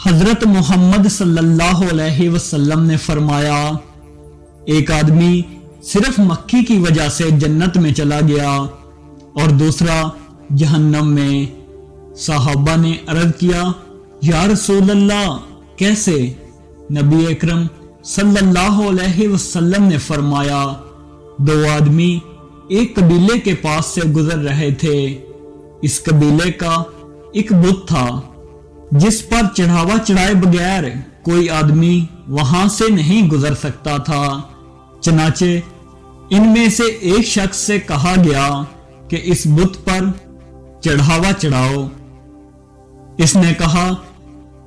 حضرت محمد صلی اللہ علیہ وسلم نے فرمایا، ایک آدمی صرف مکھی کی وجہ سے جنت میں چلا گیا اور دوسرا جہنم میں۔ صحابہ نے عرض کیا، یا رسول اللہ کیسے؟ نبی اکرم صلی اللہ علیہ وسلم نے فرمایا، دو آدمی ایک قبیلے کے پاس سے گزر رہے تھے۔ اس قبیلے کا ایک بت تھا جس پر چڑھاوا چڑھائے بغیر کوئی آدمی وہاں سے نہیں گزر سکتا تھا۔ چنانچہ ان میں سے ایک شخص سے کہا گیا کہ اس بت پر چڑھاوا چڑھاؤ۔ اس نے کہا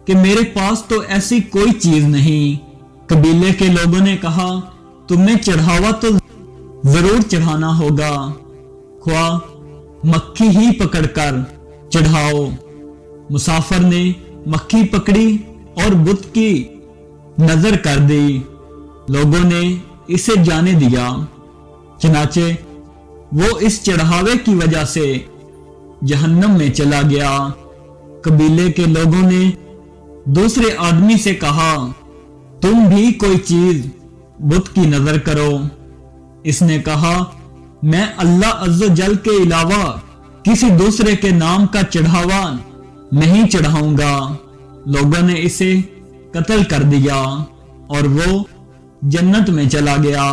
کہ میرے پاس تو ایسی کوئی چیز نہیں۔ قبیلے کے لوگوں نے کہا، تمہیں چڑھاوا تو ضرور چڑھانا ہوگا، خواہ مکھی ہی پکڑ کر چڑھاؤ۔ مسافر نے مکھی پکڑی اور بت کی نظر کر دی۔ لوگوں نے اسے جانے دیا، چنانچہ وہ اس چڑھاوے کی وجہ سے جہنم میں چلا گیا۔ قبیلے کے لوگوں نے دوسرے آدمی سے کہا، تم بھی کوئی چیز بت کی نظر کرو۔ اس نے کہا، میں اللہ عز و جل کے علاوہ کسی دوسرے کے نام کا چڑھاوا نہیں چڑھاؤں گا۔ لوگوں نے اسے قتل کر دیا اور وہ جنت میں چلا گیا۔